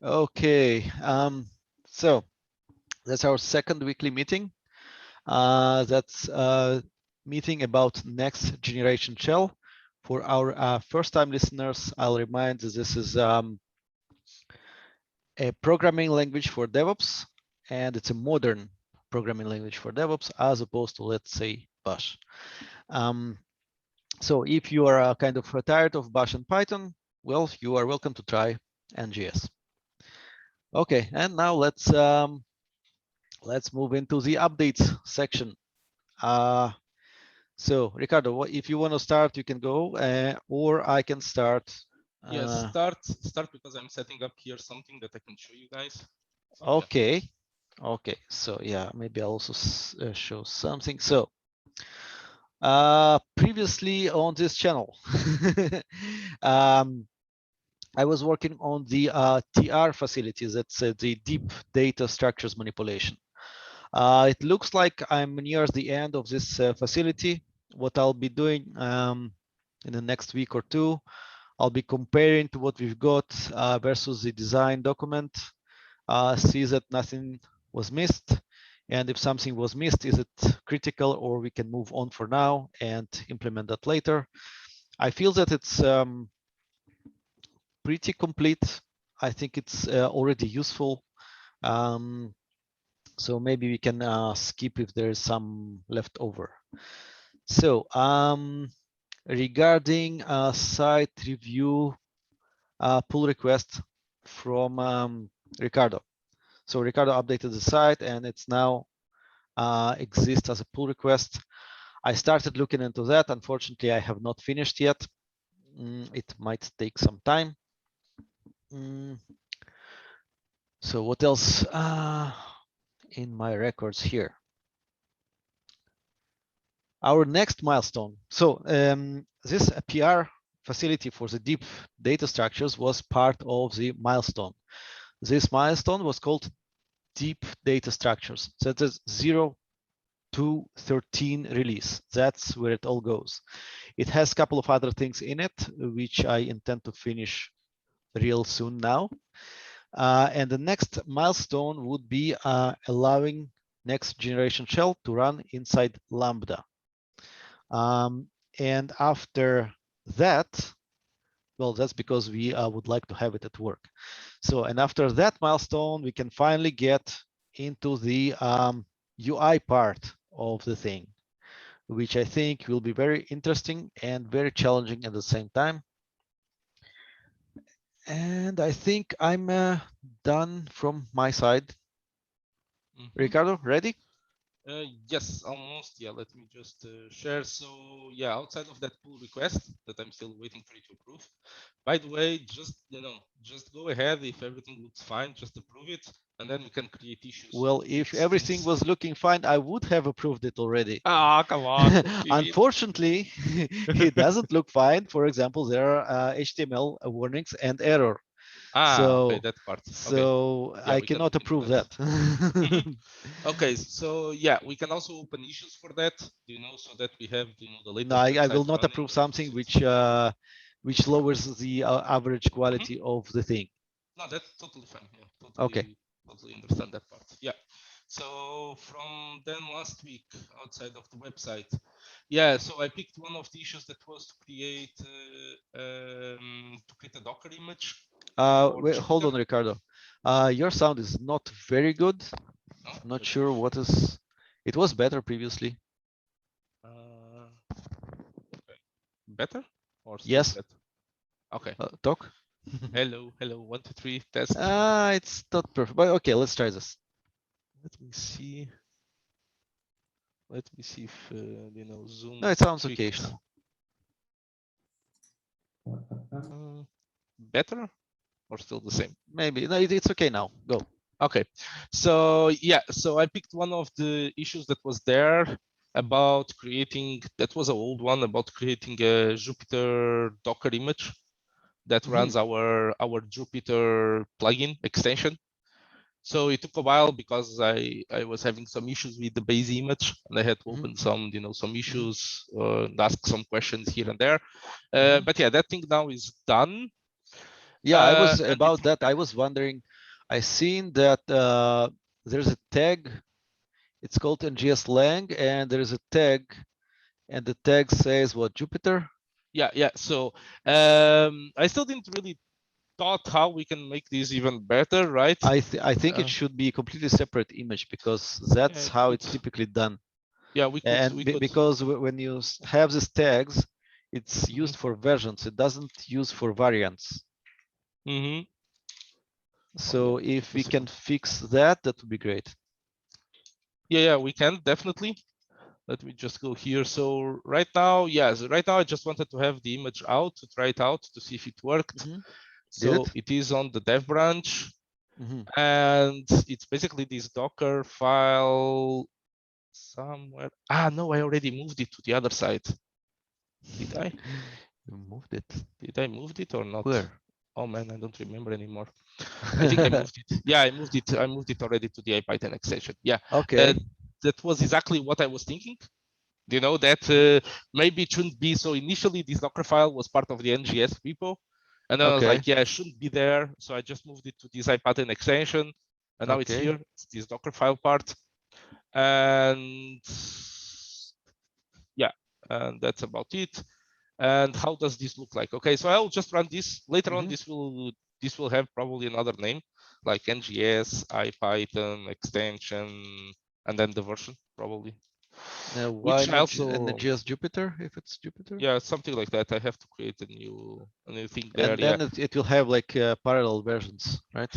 Okay, so that's our second weekly meeting. That's a meeting about next generation shell. For our first-time listeners, I'll remind that this is a programming language for DevOps, and it's a modern programming language for DevOps as opposed to, let's say, Bash. So if you are kind of tired of Bash and Python, well, you are welcome to try NGS. Okay, and now let's move into the updates section. So Ricardo, if you want to start, you can go, or I can start. Yes, start because I'm setting up here something that I can show you guys. So, okay, yeah. Okay. So yeah, maybe I'll also show something. So previously on this channel, I was working on the TR facilities. That's the deep data structures manipulation. It looks like I'm near the end of this facility. What I'll be doing in the next week or two, I'll be comparing to what we've got versus the design document, see that nothing was missed. And if something was missed, is it critical, or we can move on for now and implement that later. I feel that it's pretty complete. I think it's already useful. So maybe we can skip if there is some left over. So regarding site review pull request from Ricardo. So Ricardo updated the site and it's now exists as a pull request. I started looking into that. Unfortunately, I have not finished yet. It might take some time. So what else in my records here? Our next milestone. So this PR facility for the deep data structures was part of the milestone. This milestone was called deep data structures. So that is 0 to 13 release. That's where it all goes. It has a couple of other things in it, which I intend to finish real soon now. And the next milestone would be allowing next generation shell to run inside Lambda. And after that, well, that's because we would like to have it at work. So, and after that milestone, we can finally get into the UI part of the thing, which I think will be very interesting and very challenging at the same time. And I think I'm done from my side. Ricardo, ready? yes, almost. Yeah, let me just share. So yeah, outside of that pull request that I'm still waiting for you to approve. By the way, just go ahead. If everything looks fine, just approve it, and then we can create issues. Well, if everything was looking fine, I would have approved it already. Ah, come on. Unfortunately, it doesn't look fine. For example, there are HTML warnings and error. Okay, that part. Okay. Yeah, I cannot approve that. Okay, so yeah, we can also open issues for that, so that we have, the latest No, I will website not running. approve something which lowers the average quality of the thing. No, that's totally fine. Yeah, Okay. totally understand that part. Yeah. So from then last week, outside of the website, yeah. So I picked one of the issues that was to create a Docker image. Wait, hold on, Ricardo. Your sound is not very good. Oh, I'm not sure what is. It was better previously. Okay. Better or still Yes. better? Okay. Talk. Hello, 1, 2, 3, test. It's not perfect, but okay, let's try this. Let me see. Let me see if Zoom. No, it sounds okay now. Better or still the same? Maybe no, it's okay now. Go. Okay, so yeah, so I picked one of the issues that was there about creating. That was an old one about creating a Jupyter Docker image that runs our Jupyter plugin extension. So it took a while because I was having some issues with the base image, and I had to open some some issues, ask some questions here and there. But yeah, that thing now is done. Yeah, I was And about that. I was wondering, I seen that there's a tag, it's called NGS lang, and there's a tag, and the tag says what, Jupyter? yeah. So I still didn't really thought how we can make this even better, right? I think it should be a completely separate image because that's Yeah, it how could. it's typically done. Yeah, we And could. because when you have these tags, it's Mm-hmm. used for versions. It doesn't use for variants. Mm-hmm. Oh yeah, So if just a we can second. fix that, that would be great. Yeah, we can definitely. Let me just go here. So right now, yes, right now I just wanted to have the image out to try it out to see if it worked. Did So it? it is on the dev branch, Mm-hmm. and it's basically this Docker file somewhere. Ah, no, I already moved it to the other side. Did I? You moved it. Did I moved it or not? Where? Oh man, I don't remember anymore. I think I moved it. Yeah, I moved it. I moved it already to the IPython extension. Yeah, Okay. that was exactly what I was thinking. You know that maybe it shouldn't be. So initially, this Docker file was part of the NGS repo, and then I was Okay. like, yeah, it shouldn't be there. So I just moved it to this IPython extension, and now it's Okay. here. It's this Docker file part, and yeah, and that's about it. And how does this look like? Okay, so I'll just run this later on. Mm-hmm. This will have probably another name like NGS, IPython extension, and then the version probably. Why Which I not also, just Jupyter if it's Jupyter? yeah, something like that. I have to create a new thing there. And Yeah. then it will have like parallel versions, right?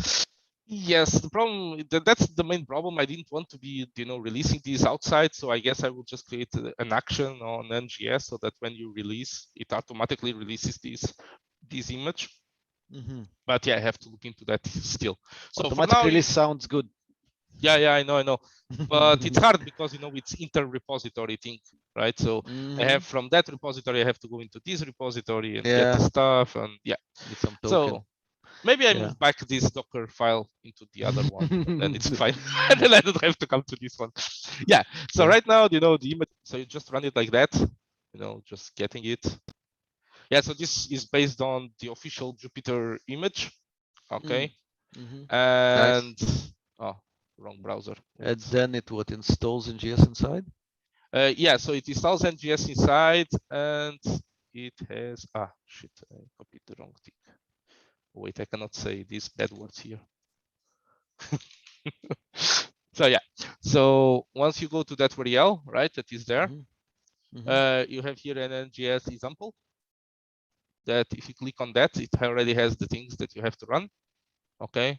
Yes, the problem that's the main problem. I didn't want to be, releasing these outside, so I guess I will just create an action on NGS so that when you release, it automatically releases this image. Mm-hmm. But yeah, I have to look into that still. So for Automatic now, release sounds good. yeah, I know, but it's hard because it's inter-repository thing, right? So I Mm-hmm. have from that repository, I have to go into this repository and get the Yeah, stuff, and yeah. need some token. So maybe I Yeah. move back this Docker file into the other one, and then it's fine. And then I don't have to come to this one. Yeah. So Yeah. right now, the image. So you just run it like that. Just getting it. Yeah. So this is based on the official Jupyter image. Okay. Mm-hmm. Nice. And oh, wrong browser. Wait. And then it what installs NGS inside? Yeah. So it installs NGS inside, and it has shit. I copied the wrong thing. Wait, I cannot say these bad words here. So yeah, so once you go to that URL, right, that is there, you have here an NGS example that if you click on that, it already has the things that you have to run. Okay.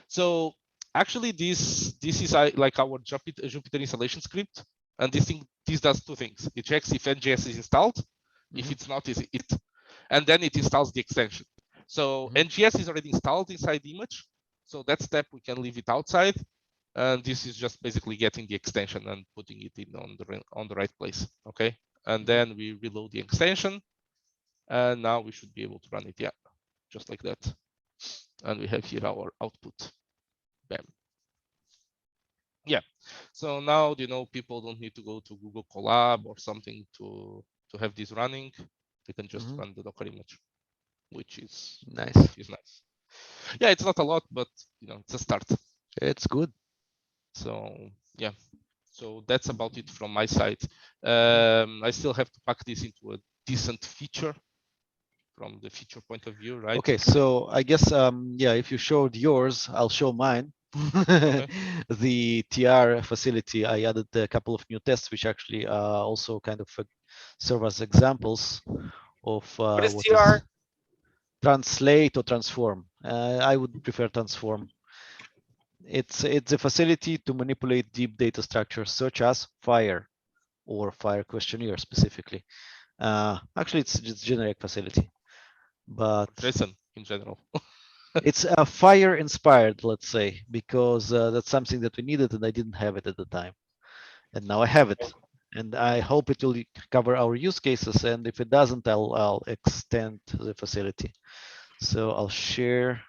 So actually this is like our Jupyter installation script, and this does two things. It checks if NGS is installed. If it's not, is it, and then it installs the extension. So NGS is already installed inside the image. So that step we can leave it outside. And this is just basically getting the extension and putting it in on the right place. Okay. And then we reload the extension, and now we should be able to run it. Yeah, just like that. And we have here our output. Bam. Yeah. So now people don't need to go to Google Colab or something to have this running. They can just run the Docker image, which is Nice. nice. Yeah, it's not a lot, but it's a start. It's good. So yeah, so that's about it from my side. I still have to pack this into a decent feature from the feature point of view, right? Okay, so I guess yeah, if you showed yours, I'll show mine. Okay. The TR facility, I added a couple of new tests, which actually also kind of serve as examples of What is what TR? is translate or transform. I would prefer transform. It's a facility to manipulate deep data structures such as FHIR or FHIR questionnaire specifically. Actually, it's just generic facility, but JSON in general. it's a FHIR inspired, let's say, because that's something that we needed and I didn't have it at the time. And now I have it. And I hope it will cover our use cases. And if it doesn't, I'll extend the facility. So I'll share,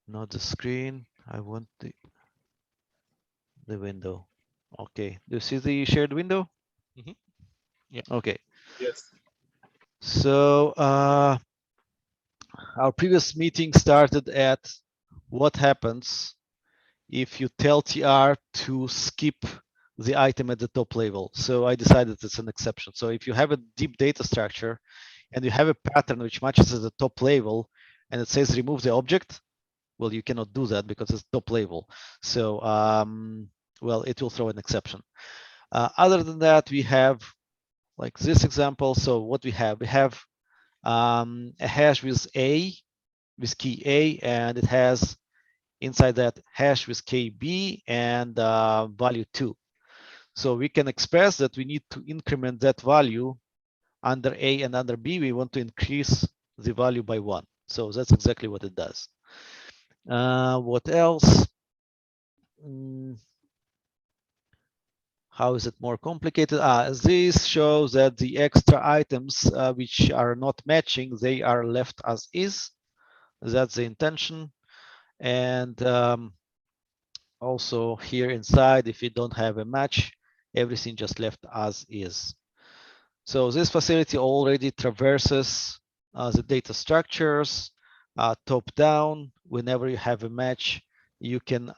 not the screen. I want the window. Okay. Do you see the shared window? Yeah. Okay. Yes. So our previous meeting started at what happens if you tell TR to skip the item at the top level. So I decided it's an exception. So if you have a deep data structure and you have a pattern which matches at the top level and it says remove the object, well, you cannot do that because it's top level. So, well, it will throw an exception. Other than that, we have like this example. So what we have a hash with key A, and it has inside that hash with KB and value 2. So we can express that we need to increment that value under A and under B. We want to increase the value by 1. So that's exactly what it does. What else? How is it more complicated? This shows that the extra items which are not matching, they are left as is. That's the intention. And also here inside, if you don't have a match, everything just left as is. So this facility already traverses the data structures top down. Whenever you have a match, you can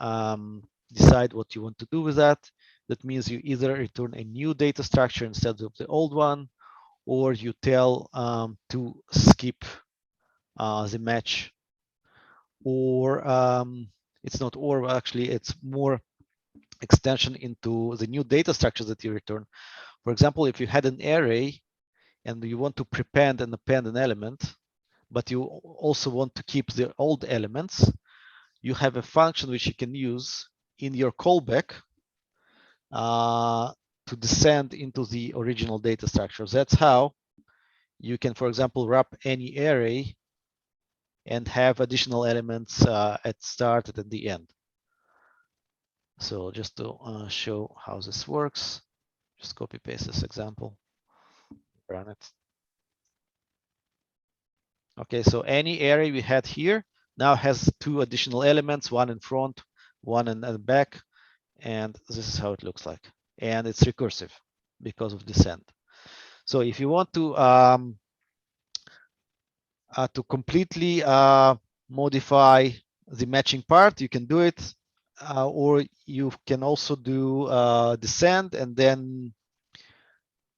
decide what you want to do with that. That means you either return a new data structure instead of the old one, or you tell to skip the match, or it's not or, actually it's more extension into the new data structures that you return. For example, if you had an array and you want to prepend and append an element, but you also want to keep the old elements, you have a function which you can use in your callback to descend into the original data structures. That's how you can, for example, wrap any array and have additional elements at start and at the end. So just to show how this works, just copy paste this example, run it. Okay, so any array we had here now has 2 additional elements, one in front, one in the back, and this is how it looks like. And it's recursive because of descent. So if you want to completely modify the matching part, you can do it, or you can also do descend and then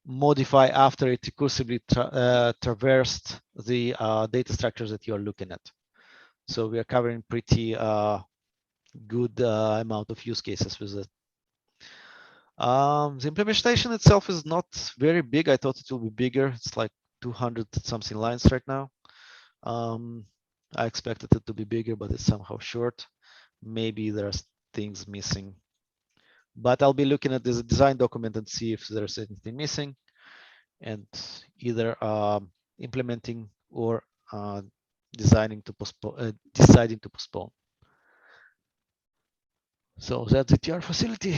modify after it recursively traversed the data structures that you're looking at. So we are covering pretty good amount of use cases with it. The implementation itself is not very big. I thought it will be bigger. It's like 200 something lines right now. I expected it to be bigger, but it's somehow short. Maybe there's things missing. But I'll be looking at this design document and see if there's anything missing, and either implementing or deciding to postpone. So that's the TR facility.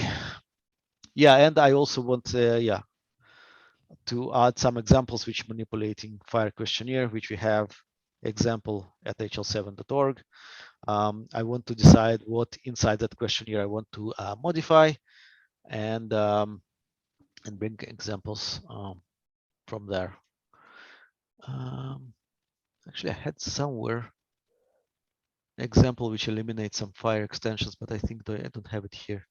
Yeah, and I also want to add some examples which manipulating FHIR questionnaire, which we have example at hl7.org. I want to decide what inside that questionnaire I want to modify, and bring examples from there. Actually, I had somewhere an example which eliminates some FHIR extensions, but I think I don't have it here.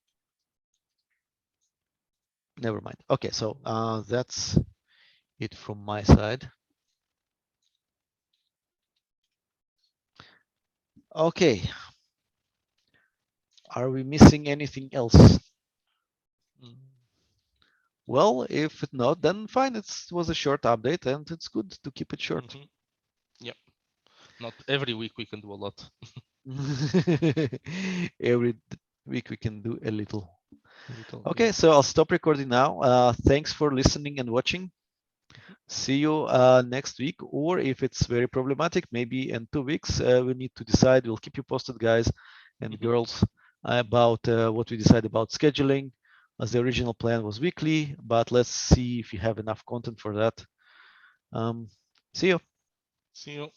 Never mind. Okay, so that's it from my side. Okay. Are we missing anything else? Well, if not, then fine. It was a short update, and it's good to keep it short. Mm-hmm. Yep. Not every week we can do a lot. Every week we can do a little. Okay, so I'll stop recording now. Thanks for listening and watching. See you next week, or if it's very problematic, maybe in 2 weeks. We need to decide. We'll keep you posted, guys and girls, about what we decide about scheduling, as the original plan was weekly, but let's see if you have enough content for that. See you. See you.